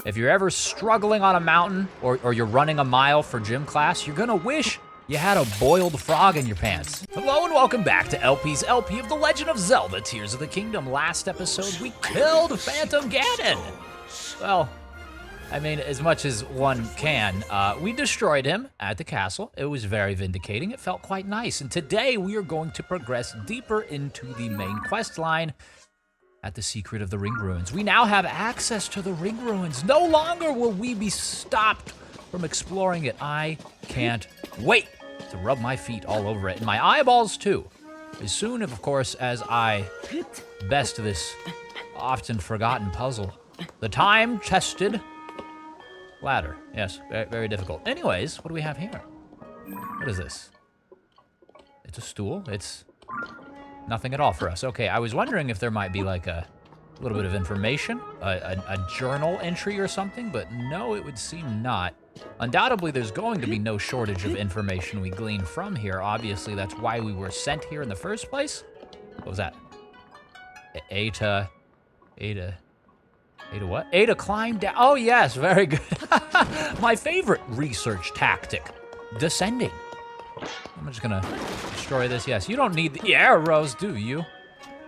If you're ever struggling on a mountain or you're running a mile for gym class, you're gonna wish you had a boiled frog in your pants. Hello and welcome back to LP's LP of The Legend of Zelda Tears of the Kingdom. Last episode, we killed Phantom Ganon. Well, I mean, as much as one can, we destroyed him at the castle. It was very vindicating. It felt quite nice. And today we are going to progress deeper into the main quest line at the Secret of the Ring Ruins. We now have access to the Ring Ruins. No longer will we be stopped from exploring it. I can't wait to rub my feet all over it, and my eyeballs too. As soon, of course, as I best this often forgotten puzzle. The time-tested ladder. Yes, very, very difficult. Anyways, what do we have here? What is this? It's a stool. It's nothing at all for us. Okay, I was wondering if there might be like a little bit of information, a journal entry or something, but no, it would seem not. Undoubtedly, there's going to be no shortage of information we glean from here. Obviously, that's why we were sent here in the first place. What was that? A to what? A to climb down. Oh, yes, very good. My favorite research tactic, descending. I'm just gonna destroy this. Yes, you don't need the arrows, do you?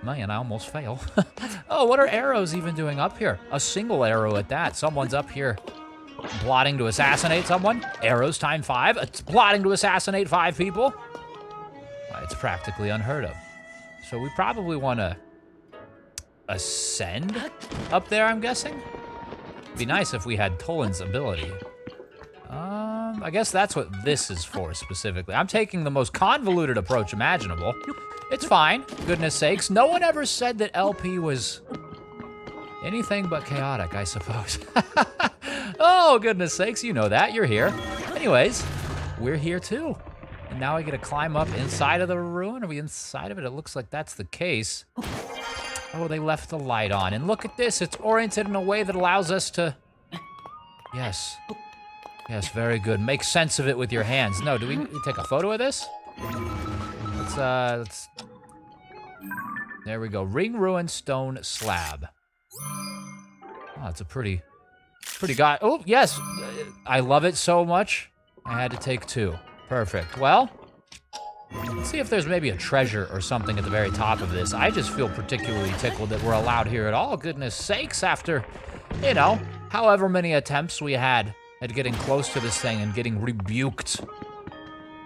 Man, I almost fail. Oh, what are arrows even doing up here? A single arrow at that. Someone's up here plotting to assassinate someone. Arrows time 5. It's plotting to assassinate 5 people. It's practically unheard of. So we probably want to ascend up there, I'm guessing. It'd be nice if we had Toland's ability. I guess that's what this is for specifically. I'm taking the most convoluted approach imaginable. It's fine, goodness sakes. No one ever said that LP was anything but chaotic, I suppose. Oh, goodness sakes, you know that, you're here. Anyways, we're here too. And now I get to climb up inside of the ruin. Are we inside of it? It looks like that's the case. Oh, they left the light on. And look at this, it's oriented in a way that allows us to... Yes. Yes, very good. Make sense of it with your hands. No, do we take a photo of this? Let's... There we go. Ring Ruin Stone Slab. Oh, it's a pretty guy. Oh, yes. I love it so much. I had to take 2. Perfect. Well, let's see if there's maybe a treasure or something at the very top of this. I just feel particularly tickled that we're allowed here at all. Goodness sakes, after, you know, however many attempts we had at getting close to this thing and getting rebuked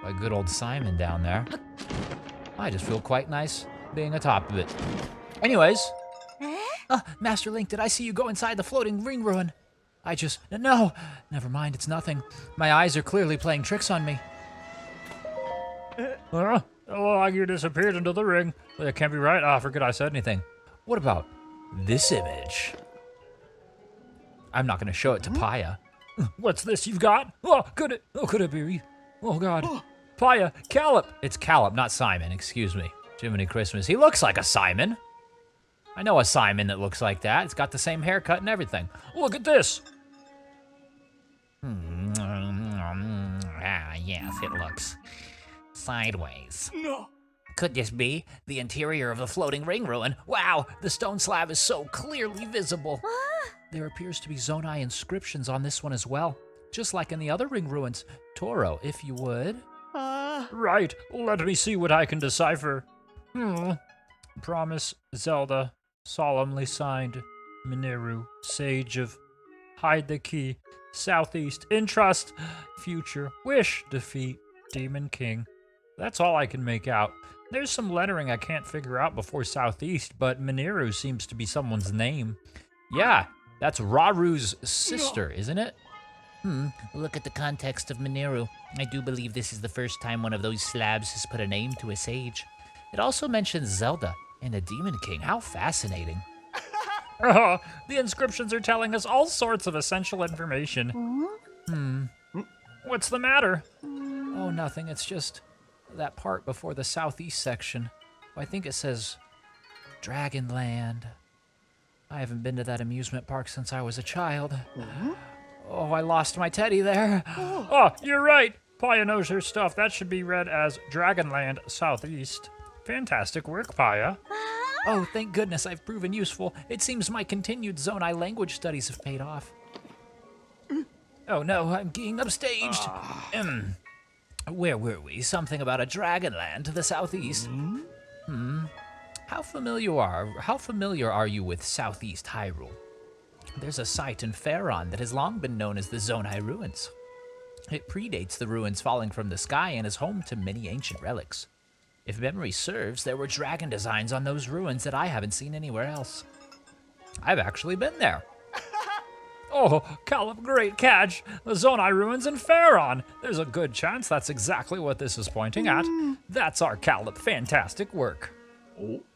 by good old Simon down there. I just feel quite nice being atop of it. Anyways, Master Link, did I see you go inside the floating ring ruin? No, never mind, it's nothing. My eyes are clearly playing tricks on me. Oh, you disappeared into the ring. That can't be right. I forget I said anything. What about this image? I'm not gonna show it to Paya. What's this you've got? Could it be? Oh God. Paya, Callop. It's Callop, not Simon, excuse me. Jiminy Christmas, he looks like a Simon. I know a Simon that looks like that. It's got the same haircut and everything. Look at this. Yes, it looks sideways. No. Could this be the interior of the floating ring ruin? Wow, the stone slab is so clearly visible. There appears to be Zonai inscriptions on this one as well, just like in the other ring ruins. Toro, if you would. Right, let me see what I can decipher. Promise, Zelda, solemnly signed, Mineru, Sage of Hide the Key, Southeast, Entrust, Future, Wish, Defeat, Demon King. That's all I can make out. There's some lettering I can't figure out before Southeast, but Mineru seems to be someone's name. Yeah, that's Raru's sister, isn't it? Look at the context of Mineru. I do believe this is the first time one of those slabs has put a name to a sage. It also mentions Zelda and a Demon King. How fascinating. The inscriptions are telling us all sorts of essential information. What's the matter? Oh, nothing. It's just that part before the southeast section. I think it says Dragonland. I haven't been to that amusement park since I was a child. Oh, I lost my teddy there. Oh, you're right. Paya knows her stuff. That should be read as Dragonland Southeast. Fantastic work, Paya. Oh, thank goodness I've proven useful. It seems my continued Zonai language studies have paid off. Oh no, I'm getting upstaged. Where were we? Something about a dragonland to the southeast. How familiar are you with Southeast Hyrule? There's a site in Faron that has long been known as the Zonai Ruins. It predates the ruins falling from the sky and is home to many ancient relics. If memory serves, there were dragon designs on those ruins that I haven't seen anywhere else. I've actually been there. Oh, Caleb, great catch. The Zonai Ruins in Faron. There's a good chance that's exactly what this is pointing at. That's our Caleb. Fantastic work. What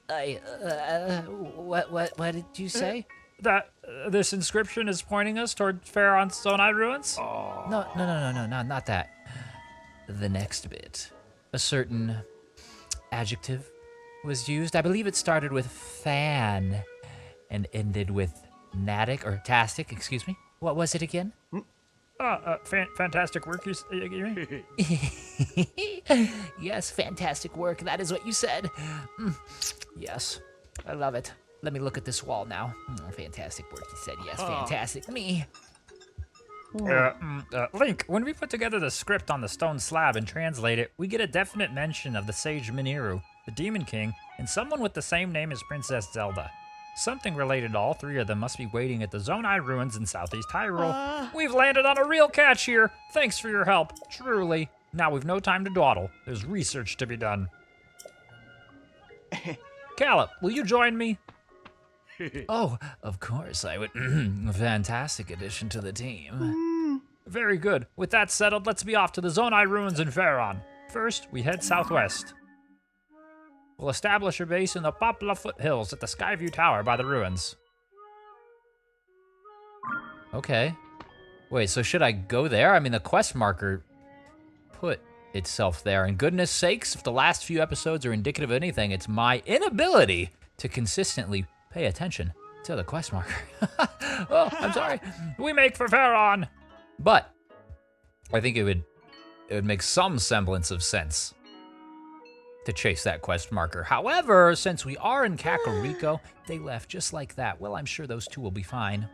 did you say? That this inscription is pointing us toward Faron's Zonai Ruins? No, not that. The next bit. A certain adjective was used. I believe it started with fan and ended with natic or tastic, excuse me. What was it again? Fantastic work, you mean? Yes, fantastic work. That is what you said. Yes, I love it. Let me look at this wall now. Fantastic work, you said. Yes, fantastic. Me. Link, when we put together the script on the stone slab and translate it, we get a definite mention of the sage Mineru, the Demon King, and someone with the same name as Princess Zelda. Something related to all three of them must be waiting at the Zonai Ruins in Southeast Hyrule. We've landed on a real catch here. Thanks for your help, truly. Now we've no time to dawdle. There's research to be done. Caleb, will you join me? Oh, of course I would. A fantastic addition to the team. Very good. With that settled, let's be off to the Zonai Ruins in Faron. First, we head southwest. We'll establish a base in the Poplar foothills at the Skyview Tower by the ruins. Okay. Wait, so should I go there? I mean, the quest marker put itself there. And goodness sakes, if the last few episodes are indicative of anything, it's my inability to consistently pay attention to the quest marker. Oh, I'm sorry. We make for Faron. But I think it would make some semblance of sense to chase that quest marker. However, since we are in Kakariko, they left just like that. Well, I'm sure those two will be fine.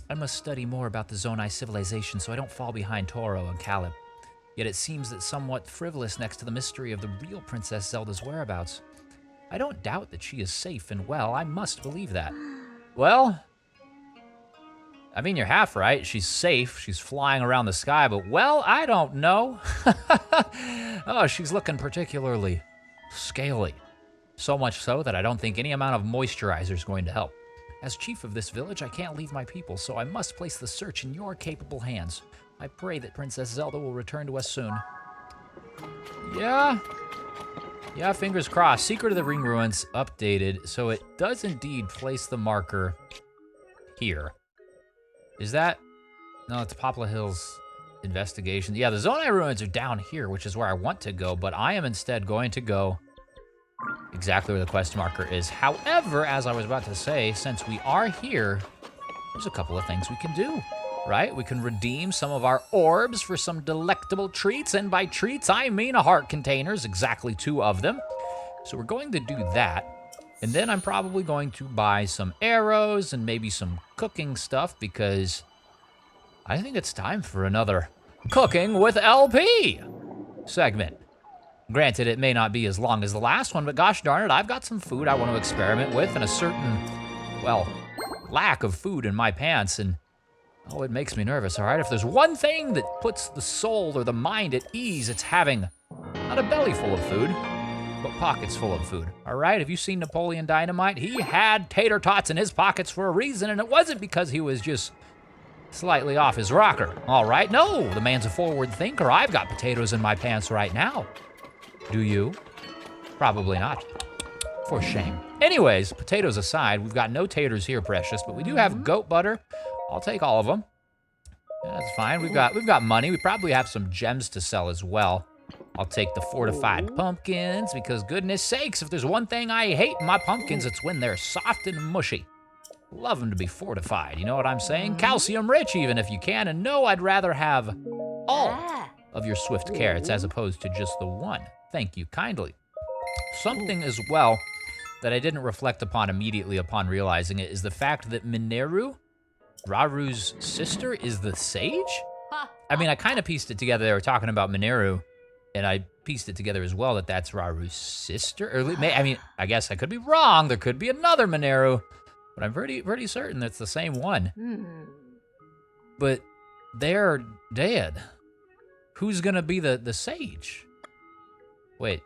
I must study more about the Zonai civilization so I don't fall behind Toro and Caleb. Yet it seems that somewhat frivolous next to the mystery of the real Princess Zelda's whereabouts. I don't doubt that she is safe and well. I must believe that. Well, I mean, you're half right. She's safe. She's flying around the sky, but, well, I don't know. Oh, she's looking particularly scaly. So much so that I don't think any amount of moisturizer is going to help. As chief of this village, I can't leave my people, so I must place the search in your capable hands. I pray that Princess Zelda will return to us soon. Yeah, fingers crossed. Secret of the Ring Ruins updated, so it does indeed place the marker here. Is that? No, it's Poplar Hills investigation. Yeah, the Zonai Ruins are down here, which is where I want to go, but I am instead going to go exactly where the quest marker is. However, as I was about to say, since we are here, there's a couple of things we can do, right? We can redeem some of our orbs for some delectable treats, and by treats, I mean heart containers, exactly 2 of them. So we're going to do that, and then I'm probably going to buy some arrows and maybe some cooking stuff, because I think it's time for another Cooking with LP segment. Granted, it may not be as long as the last one, but gosh darn it, I've got some food I want to experiment with and a certain, well, lack of food in my pants, and oh, it makes me nervous, all right? If there's one thing that puts the soul or the mind at ease, it's having not a belly full of food, but pockets full of food, all right? Have you seen Napoleon Dynamite? He had tater tots in his pockets for a reason, and it wasn't because he was just slightly off his rocker, all right? No, the man's a forward thinker. I've got potatoes in my pants right now. Do you? Probably not. For shame. Anyways, potatoes aside, we've got no taters here, precious, but we do have goat butter. I'll take all of them. Yeah, that's fine. We've got money. We probably have some gems to sell as well. I'll take the fortified pumpkins because goodness sakes, if there's one thing I hate in my pumpkins, it's when they're soft and mushy. Love them to be fortified, you know what I'm saying? Calcium rich even if you can, and no, I'd rather have all of your swift carrots as opposed to just the one. Thank you kindly. Something as well that I didn't reflect upon immediately upon realizing it is the fact that Mineru Raru's sister is the sage? I mean, I kind of pieced it together. They were talking about Mineru, and I pieced it together as well that that's Raru's sister. Or, I mean, I guess I could be wrong. There could be another Mineru, but I'm pretty certain that's the same one. But they're dead. Who's gonna be the sage? Wait.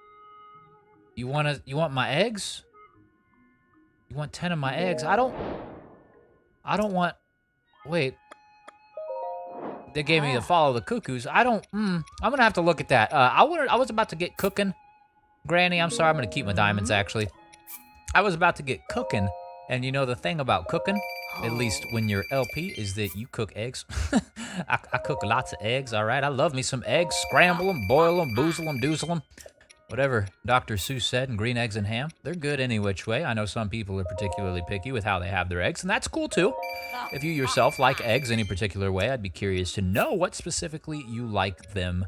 You want my eggs? You want 10 of my eggs? I don't want. Wait. They gave me to follow the cuckoos. I'm gonna have to look at that. I was about to get cooking. Granny, I'm sorry, I'm gonna keep my diamonds actually. I was about to get cooking, and you know the thing about cooking, at least when you're LP, is that you cook eggs. I cook lots of eggs, all right? I love me some eggs, scramble them, boil them, boozle them, doozle them. Whatever Dr. Seuss said in Green Eggs and Ham, they're good any which way. I know some people are particularly picky with how they have their eggs, and that's cool too. If you yourself like eggs any particular way, I'd be curious to know what specifically you like them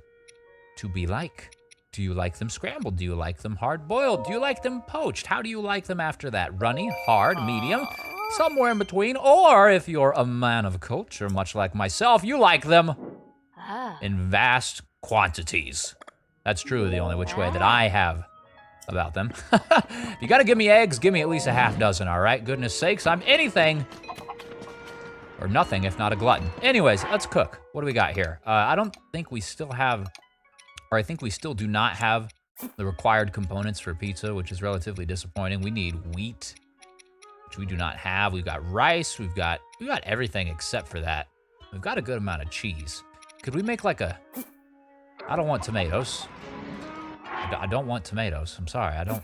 to be like. Do you like them scrambled? Do you like them hard-boiled? Do you like them poached? How do you like them after that? Runny, hard, medium, somewhere in between? Or if you're a man of culture, much like myself, you like them in vast quantities. That's truly the only which way that I have about them. If you gotta give me eggs, give me at least a half dozen, all right? Goodness sakes, I'm anything or nothing if not a glutton. Anyways, let's cook. What do we got here? I don't think we still have, or I think we still do not have the required components for pizza, which is relatively disappointing. We need wheat, which we do not have. We've got rice, we've got everything except for that. We've got a good amount of cheese. Could we make like a, I don't want tomatoes. I don't want tomatoes. I'm sorry, I don't.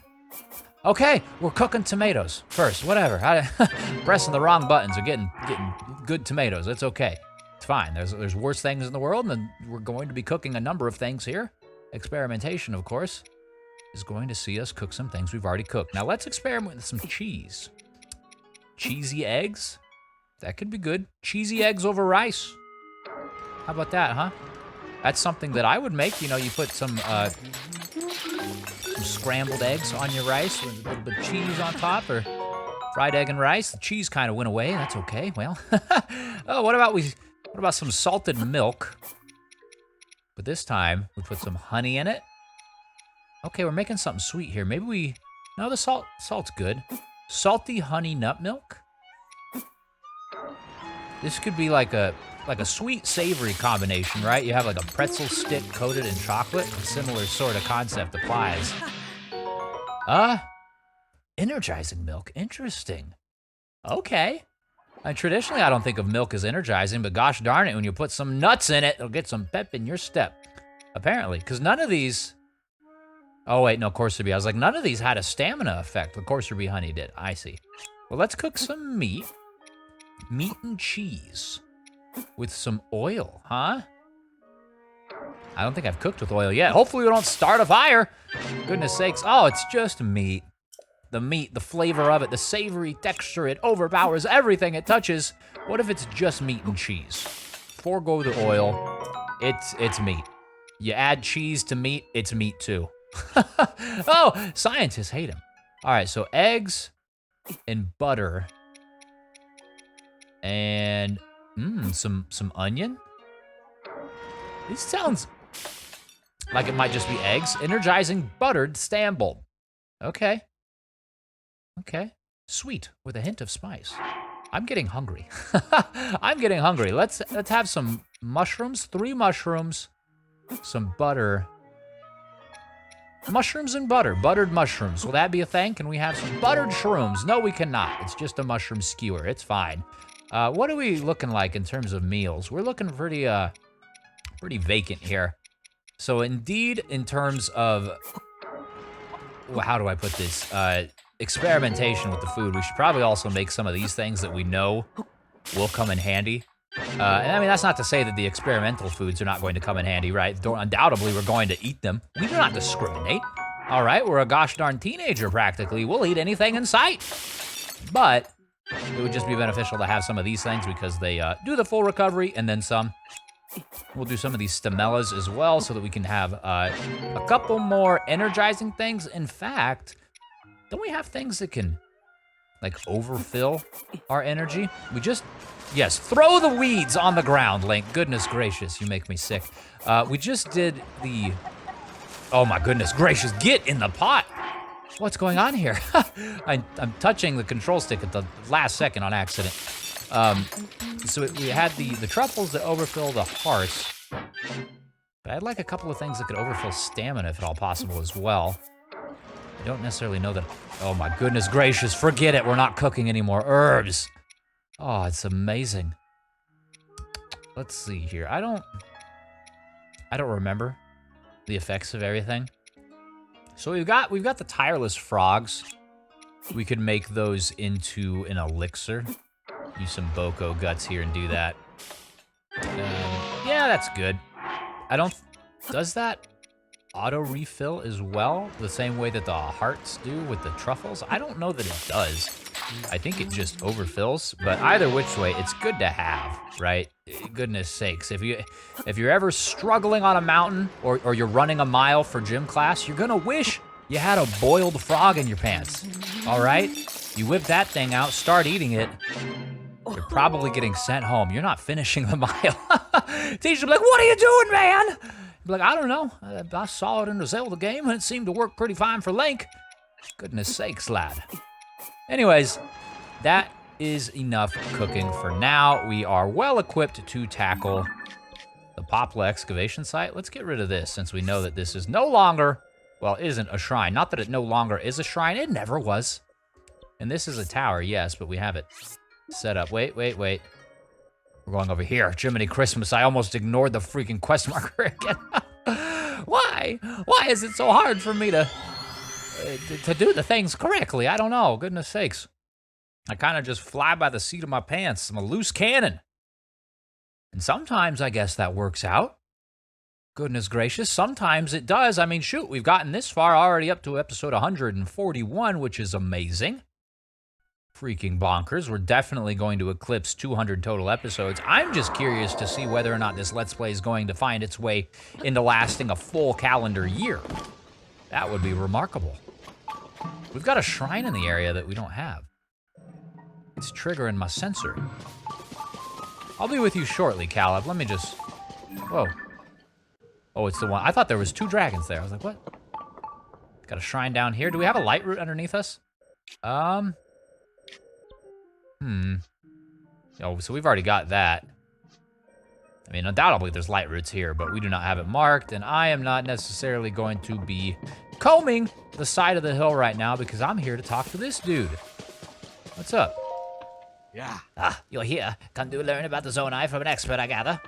Okay, we're cooking tomatoes first, whatever. Pressing the wrong buttons or getting good tomatoes, it's okay. It's fine, there's worse things in the world, and we're going to be cooking a number of things here. Experimentation, of course, is going to see us cook some things we've already cooked. Now let's experiment with some cheese. Cheesy eggs, that could be good. Cheesy eggs over rice. How about that, huh? That's something that I would make. You know, you put some scrambled eggs on your rice with a little bit of cheese on top, or fried egg and rice. The cheese kind of went away. That's okay. Well, oh, what about some salted milk? But this time we put some honey in it. Okay, we're making something sweet here. Maybe no, the salt's good. Salty honey nut milk. This could be like a sweet savory combination, right? You have like a pretzel stick coated in chocolate. A similar sort of concept applies. Energizing milk. Interesting. Okay. And traditionally, I don't think of milk as energizing, but gosh darn it, when you put some nuts in it, it'll get some pep in your step. Apparently, because none of these. Oh wait, no, courser bee. I was like, none of these had a stamina effect. The courser bee honey did. I see. Well, let's cook some meat. Meat and cheese. With some oil, huh? I don't think I've cooked with oil yet. Hopefully we don't start a fire. Goodness sakes. Oh, it's just meat. The meat, the flavor of it, the savory texture, it overpowers everything it touches. What if it's just meat and cheese? Forgo the oil. It's meat. You add cheese to meat, it's meat too. Oh, scientists hate him. All right, so eggs and butter. And some onion. This sounds like it might just be eggs. Energizing buttered Stamble. Okay. Okay. Sweet with a hint of spice. I'm getting hungry. I'm getting hungry. Let's have some mushrooms. 3 mushrooms. Some butter. Mushrooms and butter. Buttered mushrooms. Will that be a thing? Can we have some buttered shrooms? No, we cannot. It's just a mushroom skewer. It's fine. What are we looking like in terms of meals? We're looking pretty vacant here. So indeed, in terms of, well, how do I put this? Experimentation with the food. We should probably also make some of these things that we know will come in handy. And I mean, that's not to say that the experimental foods are not going to come in handy, right? Undoubtedly, we're going to eat them. We do not discriminate. All right, we're a gosh darn teenager practically. We'll eat anything in sight. But it would just be beneficial to have some of these things because they do the full recovery and then some. We'll do some of these stamellas as well so that we can have a couple more energizing things. In fact, don't we have things that can like overfill our energy? We just Yes, throw the weeds on the ground, Link. Goodness gracious, you make me sick. We just did the... Oh my goodness gracious, get in the pot! What's going on here? I'm touching the control stick at the last second on accident. So we had the truffles that overfill the hearts. But I'd like a couple of things that could overfill stamina if at all possible as well. I don't necessarily know that... Oh my goodness gracious, forget it, we're not cooking any more herbs. Oh, it's amazing. Let's see here. I don't remember the effects of everything. So we've got the tireless frogs. We could make those into an elixir. Use some Boko guts here and do that. Yeah, that's good. Does that auto refill as well? The same way that the hearts do with the truffles? I don't know that it does. I think it just overfills, but either which way, it's good to have, right? Goodness sakes, if you're ever struggling on a mountain or you're running a mile for gym class, you're gonna wish you had a boiled frog in your pants, all right? You whip that thing out, start eating it, you're probably getting sent home. You're not finishing the mile. Teacher will be like, what are you doing, man? Be like, I don't know. I saw it in the Zelda game and it seemed to work pretty fine for Link. Goodness sakes, lad. Anyways, that is enough cooking for now. We are well equipped to tackle the Poplar excavation site. Let's get rid of this since we know that this is no longer, well, isn't a shrine. Not that it no longer is a shrine, it never was. And this is a tower, yes, but we have it set up. Wait. We're going over here. Jiminy Christmas, I almost ignored the freaking quest marker again. Why? Why is it so hard for me to do the things correctly? I don't know, goodness sakes. I kind of just fly by the seat of my pants. I'm a loose cannon. And sometimes I guess that works out. Goodness gracious, sometimes it does. I mean, shoot, we've gotten this far already up to episode 141, which is amazing. Freaking bonkers. We're definitely going to eclipse 200 total episodes. I'm just curious to see whether or not this Let's Play is going to find its way into lasting a full calendar year. That would be remarkable. We've got a shrine in the area that we don't have. It's triggering my sensor. I'll be with you shortly, Caleb. Let me just... Whoa. Oh, it's the one. I thought there was 2 dragons there. I was like, what? Got a shrine down here. Do we have a light root underneath us? Oh, so we've already got that. I mean, undoubtedly there's light roots here, but we do not have it marked, and I am not necessarily going to be combing the side of the hill right now because I'm here to talk to this dude. What's up? Yeah. Ah, you're here. Come to learn about the Zonai from an expert, I gather.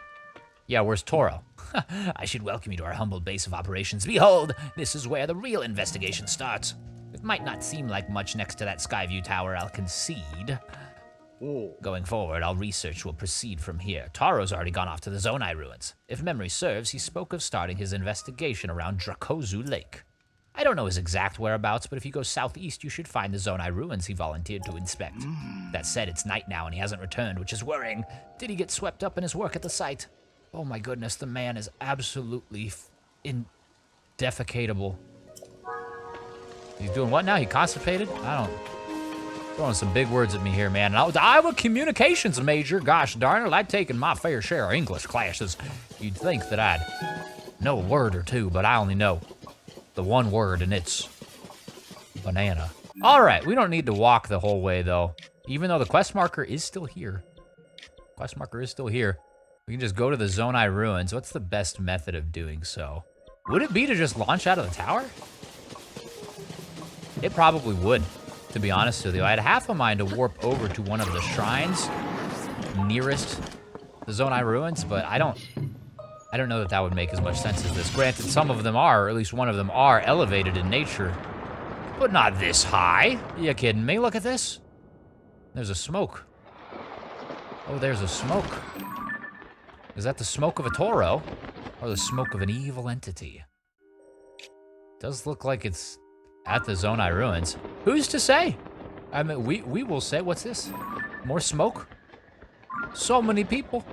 Yeah, where's Toro? I should welcome you to our humble base of operations. Behold, this is where the real investigation starts. It might not seem like much next to that Skyview Tower, I'll concede. Oh. Going forward, our research will proceed from here. Taro's already gone off to the Zonai ruins. If memory serves, he spoke of starting his investigation around Drakozu Lake. I don't know his exact whereabouts, but if you go southeast, you should find the Zonai ruins he volunteered to inspect. That said, it's night now and he hasn't returned, which is worrying. Did he get swept up in his work at the site? Oh my goodness, the man is absolutely indefecatable. He's doing what now? He constipated? I don't... Throwing some big words at me here, man. I'm a communications major. Gosh darn it, I'd taken my fair share of English classes. You'd think that I'd know a word or two, but I only know the one word, and it's banana. All right, we don't need to walk the whole way, though. Even though the quest marker is still here. Quest marker is still here. We can just go to the Zonai ruins. What's the best method of doing so? Would it be to just launch out of the tower? It probably would. To be honest with you, I had half a mind to warp over to one of the shrines nearest the Zonai ruins, but I don't know that that would make as much sense as this. Granted, some of them are, or at least one of them are, elevated in nature, but not this high. Are you kidding me? Look at this. There's a smoke. Oh, there's a smoke. Is that the smoke of a Toro, or the smoke of an evil entity? Does look like it's at the Zonai ruins. Who's to say? I mean, we will say. What's this? More smoke? So many people.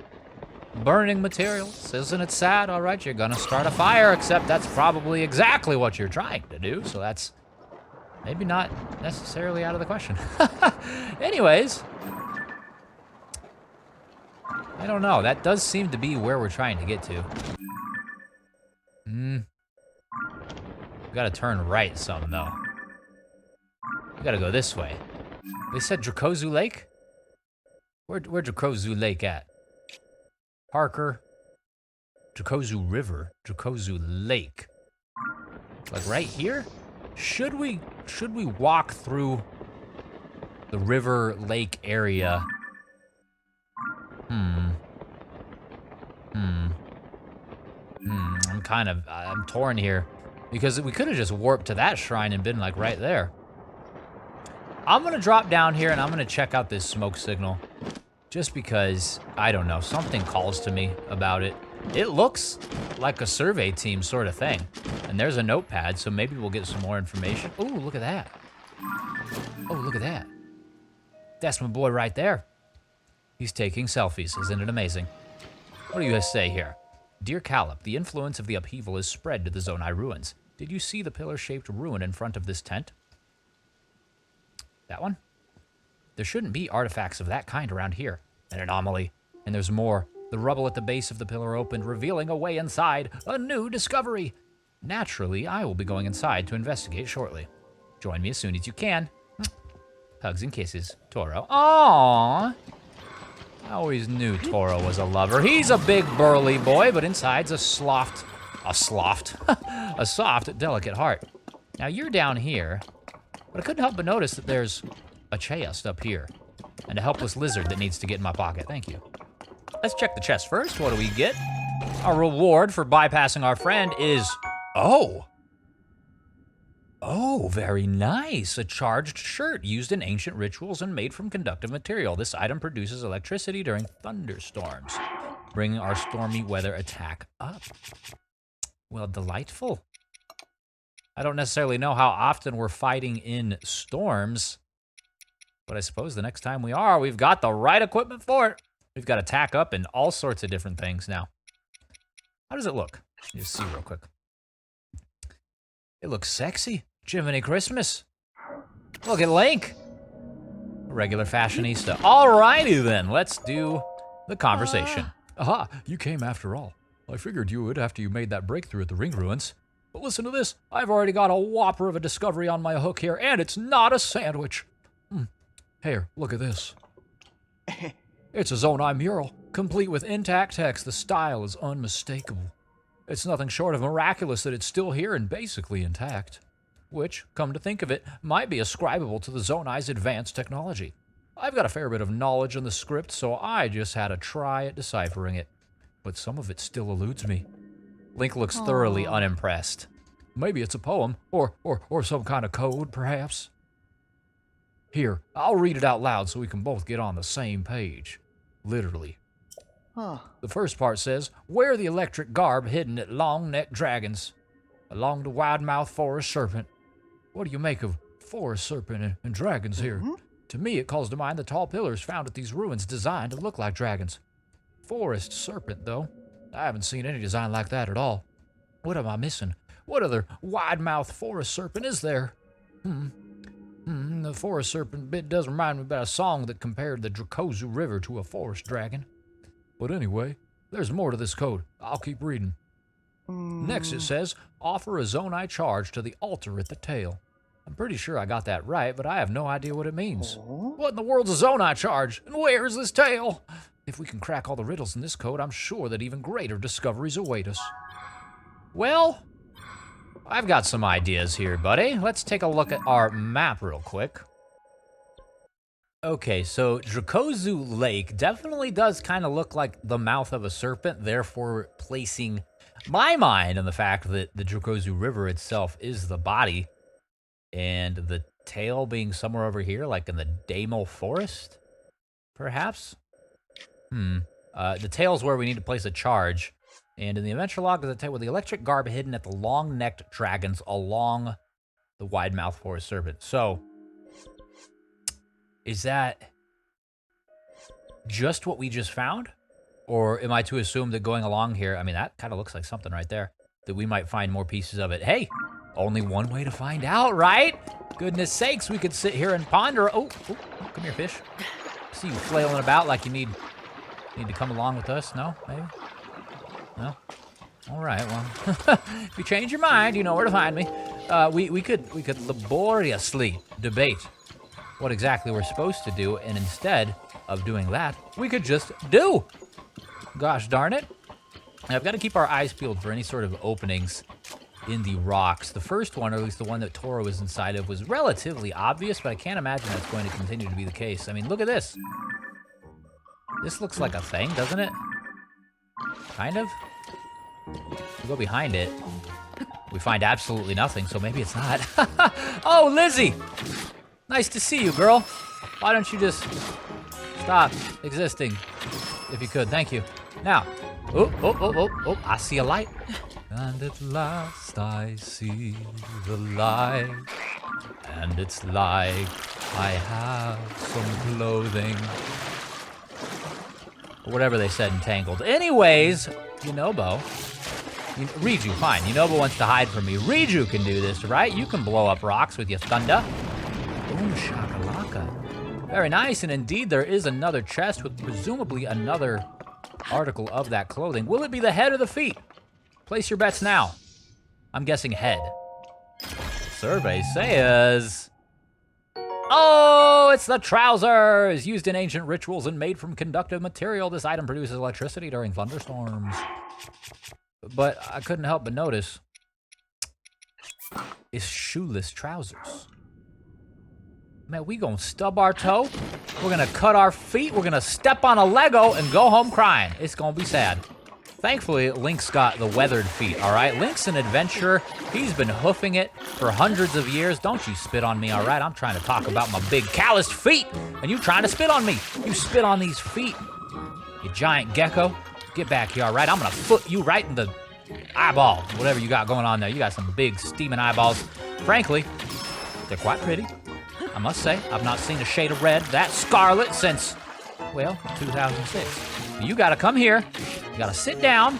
Burning materials. Isn't it sad? All right, you're gonna start a fire, except that's probably exactly what you're trying to do, so that's maybe not necessarily out of the question. Anyways. I don't know. That does seem to be where we're trying to get to. We gotta turn right some, though. We gotta go this way. They said Dracozu Lake? Where Dracozu Lake at? Parker. Dracozu River. Dracozu Lake. Like right here? Should we walk through the river lake area? I'm torn here. Because we could have just warped to that shrine and been like right there. I'm gonna drop down here and I'm gonna check out this smoke signal. Just because, I don't know, something calls to me about it. It looks like a survey team sort of thing. And there's a notepad, so maybe we'll get some more information. Ooh, look at that. Oh, look at that. That's my boy right there. He's taking selfies, isn't it amazing? What do you guys say here? Dear Calip, the influence of the upheaval is spread to the Zonai ruins. Did you see the pillar-shaped ruin in front of this tent? That one? There shouldn't be artifacts of that kind around here. An anomaly. And there's more. The rubble at the base of the pillar opened, revealing a way inside. A new discovery. Naturally, I will be going inside to investigate shortly. Join me as soon as you can. Hugs and kisses, Toro. Aww. I always knew Toro was a lover. He's a big burly boy, but inside's a soft, delicate heart. Now you're down here, but I couldn't help but notice that there's a chest up here and a helpless lizard that needs to get in my pocket. Thank you. Let's check the chest first. What do we get? Our reward for bypassing our friend is, oh, very nice. A charged shirt used in ancient rituals and made from conductive material. This item produces electricity during thunderstorms, bringing our stormy weather attack up. Well, delightful. I don't necessarily know how often we're fighting in storms, but I suppose the next time we are, we've got the right equipment for it. We've got attack up and all sorts of different things now. How does it look? Just see real quick. It looks sexy. Jiminy Christmas. Look at Link. Regular fashionista. Alrighty then, let's do the conversation. Aha, you came after all. I figured you would after you made that breakthrough at the ring ruins. But listen to this, I've already got a whopper of a discovery on my hook here, and it's not a sandwich. Here, look at this. It's a Zonai mural, complete with intact text. The style is unmistakable. It's nothing short of miraculous that it's still here and basically intact. Which, come to think of it, might be ascribable to the Zonai's advanced technology. I've got a fair bit of knowledge in the script, so I just had a try at deciphering it. But some of it still eludes me. Link looks thoroughly unimpressed. Maybe it's a poem, or some kind of code, perhaps. Here, I'll read it out loud so we can both get on the same page. Literally. The first part says, wear the electric garb hidden at long-necked dragons, along the wide-mouthed forest serpent. What do you make of forest serpent and dragons here? To me, it calls to mind the tall pillars found at these ruins designed to look like dragons. Forest serpent, though. I haven't seen any design like that at all. What am I missing? What other wide-mouthed forest serpent is there? The forest serpent bit does remind me about a song that compared the Dracozu River to a forest dragon. But anyway, there's more to this code. I'll keep reading. Next it says, offer a Zonai charge to the altar at the tail. I'm pretty sure I got that right, but I have no idea what it means. What in the world's a Zonai charge? And where is this tail? If we can crack all the riddles in this code, I'm sure that even greater discoveries await us. Well, I've got some ideas here, buddy. Let's take a look at our map real quick. Okay, so Dracozu Lake definitely does kind of look like the mouth of a serpent, therefore placing my mind on the fact that the Dracozu River itself is the body, and the tail being somewhere over here, like in the Damo Forest, perhaps? The tail's where we need to place a charge, and in the adventure log, there's a tail with the electric garb hidden at the long-necked dragons along the wide-mouthed forest serpent. So, is that just what we just found? Or am I to assume that going along here, I mean, that kind of looks like something right there, that we might find more pieces of it. Hey, only one way to find out, right? Goodness sakes, we could sit here and ponder. Oh, come here, fish. See you flailing about like you need Need to come along with us? No? Maybe? No? All right, well, if you change your mind, you know where to find me. We could laboriously debate what exactly we're supposed to do, and instead of doing that, we could just do. Gosh darn it. Now, I've got to keep our eyes peeled for any sort of openings in the rocks. The first one, or at least the one that Toro was inside of, was relatively obvious, but I can't imagine that's going to continue to be the case. I mean, look at this. This looks like a thing, doesn't it? Kind of. We go behind it. We find absolutely nothing, so maybe it's not. Oh, Lizzie! Nice to see you, girl. Why don't you just stop existing, if you could? Thank you. Now, oh, I see a light. And at last I see the light. And it's like I have some clothing. Or whatever they said in Tangled. Anyways, Yunobo. Riju, fine. Yunobo wants to hide from me. Riju can do this, right? You can blow up rocks with your thunder. Boom shakalaka. Very nice, and indeed there is another chest with presumably another article of that clothing. Will it be the head or the feet? Place your bets now. I'm guessing head. Survey says... Oh, it's the trousers! Used in ancient rituals and made from conductive material, this item produces electricity during thunderstorms. But I couldn't help but notice, it's shoeless trousers. Man, we gonna stub our toe, we're gonna cut our feet, we're gonna step on a Lego and go home crying. It's gonna be sad. Thankfully, Link's got the weathered feet, all right? Link's an adventurer. He's been hoofing it for hundreds of years. Don't you spit on me, all right? I'm trying to talk about my big calloused feet, and you trying to spit on me. You spit on these feet, you giant gecko. Get back here, all right? I'm gonna foot you right in the eyeball, whatever you got going on there. You got some big steaming eyeballs. Frankly, they're quite pretty, I must say. I've not seen a shade of red that scarlet since, well, 2006. You gotta come here, you gotta sit down,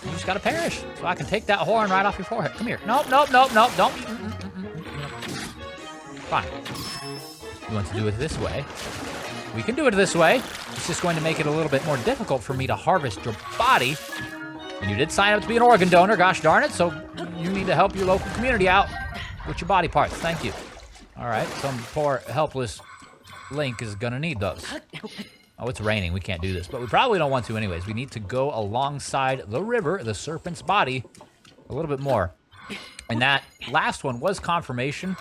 you just gotta perish, so I can take that horn right off your forehead. Come here. Nope, don't. Fine. You want to do it this way? We can do it this way. It's just going to make it a little bit more difficult for me to harvest your body. And you did sign up to be an organ donor, gosh darn it, so you need to help your local community out with your body parts. Thank you. All right, some poor, helpless Link is gonna need those. Oh, it's raining, we can't do this, but we probably don't want to anyways. We need to go alongside the river, the Serpent's body, a little bit more. And that last one was confirmation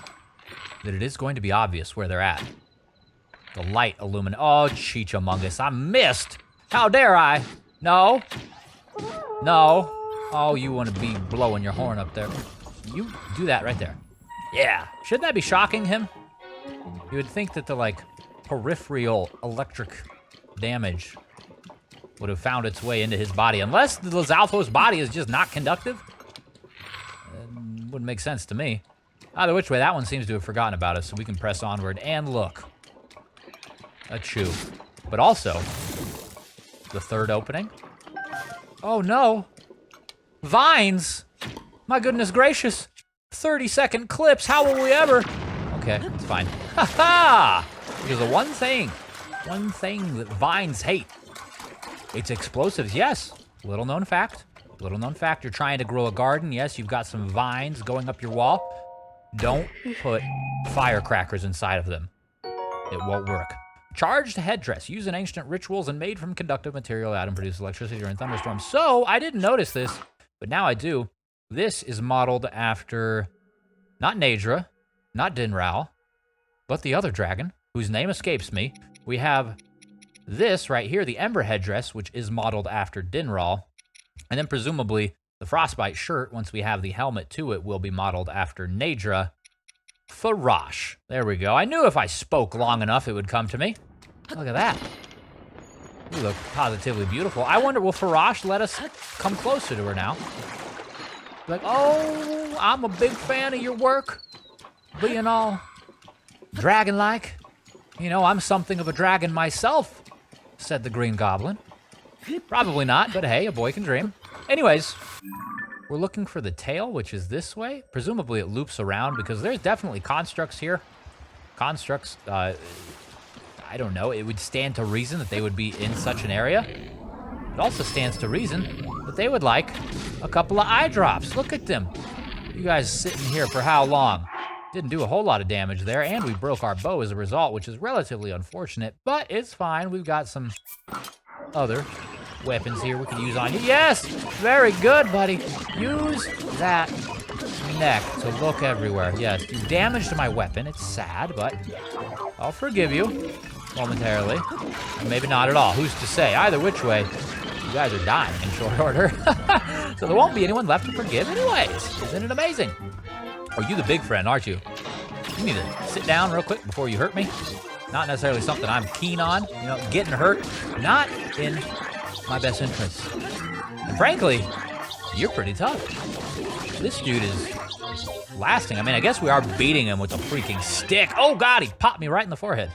that it is going to be obvious where they're at. The light illuminate. Oh, Cheechamungus, I missed. How dare I? No. No. Oh, you want to be blowing your horn up there. You do that right there. Yeah. Shouldn't that be shocking him? You would think that the, like, peripheral electric damage would have found its way into his body. Unless the Lizalfo's body is just not conductive. Wouldn't make sense to me. Either which way, that one seems to have forgotten about us, so we can press onward and look. A chew. But also, the third opening. Oh no! Vines! My goodness gracious! 30-second clips, how will we ever? Okay, it's fine. Ha ha! Because the one thing that vines hate, it's explosives, yes. Little known fact. Little known fact, you're trying to grow a garden, yes, you've got some vines going up your wall. Don't put firecrackers inside of them. It won't work. Charged headdress, used in ancient rituals and made from conductive material. Item produces electricity during thunderstorms. So, I didn't notice this, but now I do. This is modeled after, not Nadra, not Dinral, but the other dragon, whose name escapes me. We have this right here, the Ember headdress, which is modeled after Dinral. And then presumably, the Frostbite shirt, once we have the helmet to it, will be modeled after Nadra. Farash. There we go. I knew if I spoke long enough, it would come to me. Look at that. You look positively beautiful. I wonder, will Farash let us come closer to her now? Like, oh, I'm a big fan of your work. Being all dragon-like. You know, I'm something of a dragon myself, said the Green Goblin. Probably not, but hey, a boy can dream. Anyways, we're looking for the tail, which is this way. Presumably it loops around because there's definitely constructs here. Constructs, I I don't know, it would stand to reason that they would be in such an area. It also stands to reason that they would like a couple of eye drops. Look at them. You guys sitting here for how long? Didn't do a whole lot of damage there, and we broke our bow as a result, which is relatively unfortunate, but it's fine. We've got some other weapons here we can use on you. Yes! Very good, buddy. Use that neck to look everywhere. Yes, you damaged my weapon. It's sad, but I'll forgive you momentarily. Or maybe not at all. Who's to say? Either which way, you guys are dying in short order. So there won't be anyone left to forgive anyways. Isn't it amazing? Oh, you the big friend, aren't you? You need to sit down real quick before you hurt me. Not necessarily something I'm keen on. You know, getting hurt, not in my best interest. And frankly, you're pretty tough. This dude is lasting. I mean, I guess we are beating him with a freaking stick. Oh God, he popped me right in the forehead.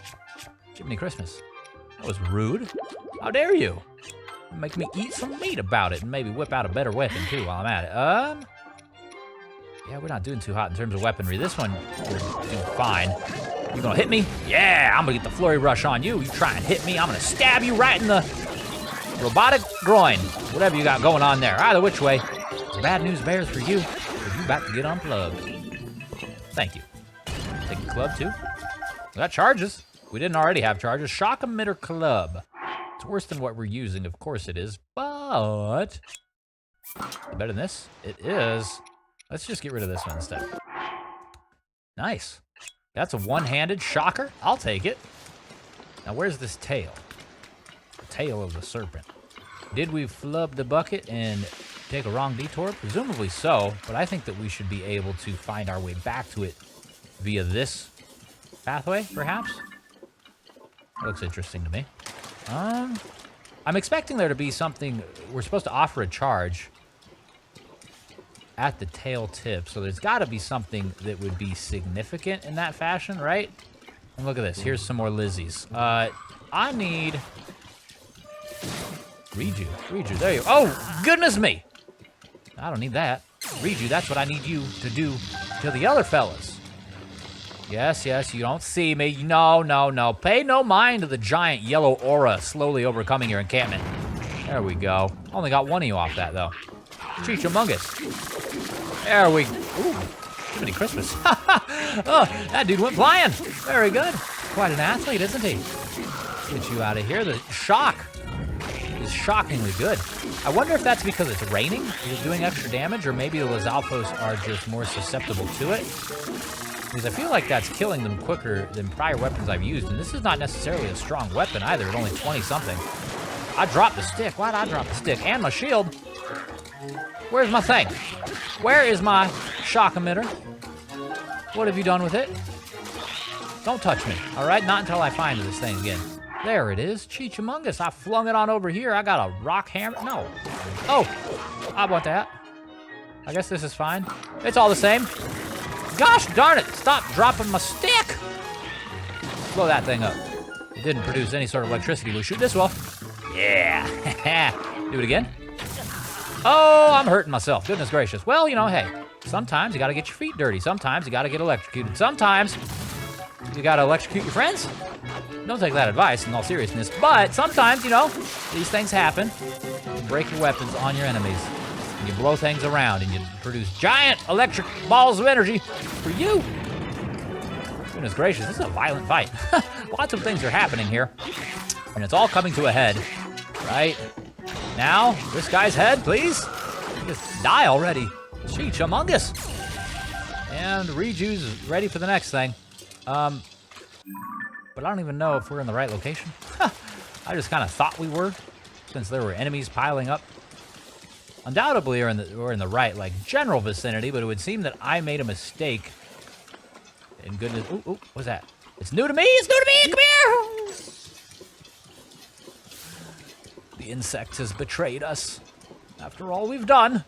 Jiminy Christmas. That was rude. How dare you? Make me eat some meat about it and maybe whip out a better weapon too while I'm at it. Yeah, we're not doing too hot in terms of weaponry. This one will do fine. You gonna hit me? Yeah, I'm gonna get the flurry rush on you. You try and hit me, I'm gonna stab you right in the robotic groin. Whatever you got going on there. Either which way, it's bad news bears for you. You're about to get unplugged. Thank you. Take a club too. We got charges. We didn't already have charges. Shock emitter club. It's worse than what we're using, of course it is, but better than this? It is. Let's just get rid of this one instead. Nice. That's a one-handed shocker. I'll take it. Now, where's this tail? The tail of the serpent. Did we flub the bucket and take a wrong detour? Presumably so, but I think that we should be able to find our way back to it via this pathway, perhaps? That looks interesting to me. I'm expecting there to be something. We're supposed to offer a charge at the tail tip, so there's got to be something that would be significant in that fashion, right? And look at this. Here's some more Lizzies. I need Reju. There you. Oh, goodness me! I don't need that. Reju, that's what I need you to do to the other fellas. Yes, you don't see me. No. Pay no mind to the giant yellow aura slowly overcoming your encampment. There we go. Only got one of you off that, though. Cheechamungus. There we... Ooh, Jiminy Christmas. Oh, that dude went flying. Very good. Quite an athlete, isn't he? Get you out of here. The shock is shockingly good. I wonder if that's because it's raining. Is it doing extra damage? Or maybe the Lizalfos are just more susceptible to it? Because I feel like that's killing them quicker than prior weapons I've used. And this is not necessarily a strong weapon either. It's only 20-something. I dropped the stick. Why'd I drop the stick? And my shield. Where's my thing? Where is my shock emitter? What have you done with it? Don't touch me, all right? Not until I find this thing again. There it is. Cheechamungus. I flung it on over here. I got a rock hammer. No. Oh, I want that. I guess this is fine. It's all the same. Gosh darn it. Stop dropping my stick. Blow that thing up. It didn't produce any sort of electricity. We'll shoot this well. Yeah. Do it again. Oh, I'm hurting myself. Goodness gracious. Well, you know, hey, sometimes you gotta get your feet dirty. Sometimes you gotta get electrocuted. Sometimes you gotta electrocute your friends. Don't take that advice in all seriousness. But sometimes, you know, these things happen. You break your weapons on your enemies. And you blow things around and you produce giant electric balls of energy for you. Goodness gracious, this is a violent fight. Lots of things are happening here. And it's all coming to a head, right? Now, this guy's head, please. Just die already. Cheechamungus. And Reju's ready for the next thing. But I don't even know if we're in the right location. I just kind of thought we were, since there were enemies piling up. Undoubtedly, we're in the right, like, general vicinity, but it would seem that I made a mistake. And goodness, ooh, what's that? It's new to me, come here! The insect has betrayed us. After all we've done.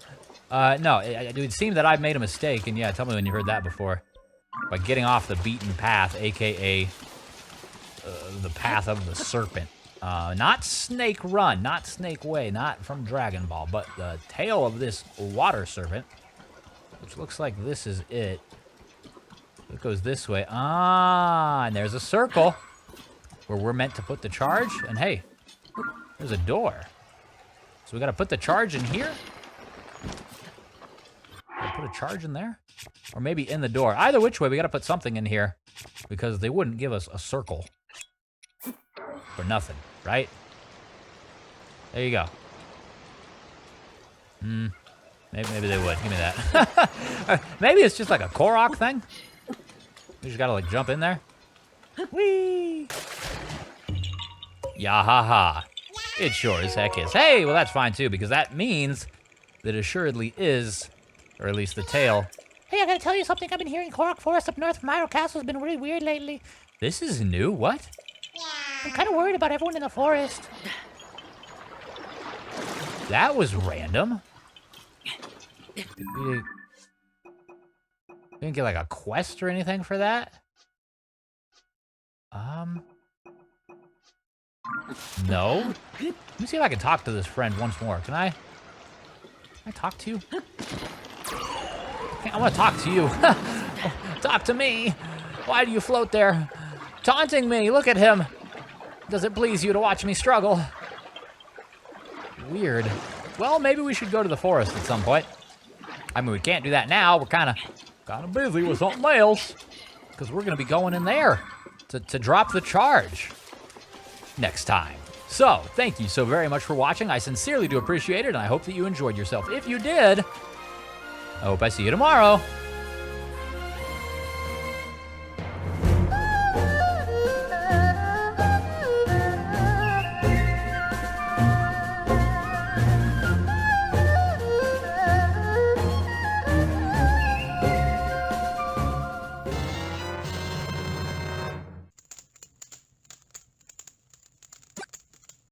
No, it would seem that I've made a mistake, and yeah, tell me when you heard that before. By getting off the beaten path, aka the path of the serpent. Not Snake Run, not Snake Way, not from Dragon Ball, but the tail of this water serpent, which looks like this is it. It goes this way. Ah, and there's a circle. where we're meant to put the charge. And hey, there's a door. So we gotta put the charge in here? Gotta put a charge in there? Or maybe in the door. Either which way, we gotta put something in here because they wouldn't give us a circle for nothing, right? There you go. Maybe they would. Give me that. Maybe it's just like a Korok thing. You just gotta like jump in there. Whee! Yahaha. It sure as heck is. Hey, well that's fine too, because that means that assuredly is, or at least the tail. Hey, I gotta tell you something. I've been hearing Korok Forest up north from Myro Castle has been really weird lately. This is new. What? I'm kind of worried about everyone in the forest. That was random. We didn't get like a quest or anything for that? No. Let me see if I can talk to this friend once more. Can I talk to you? I want to talk to you. Talk to me. Why do you float there? Taunting me. Look at him. Does it please you to watch me struggle? Weird. Well, maybe we should go to the forest at some point. I mean, we can't do that now. We're kind of busy with something else. Because we're going to be going in there to drop the charge next time. So, thank you so very much for watching. I sincerely do appreciate it, and I hope that you enjoyed yourself. If you did, I hope I see you tomorrow.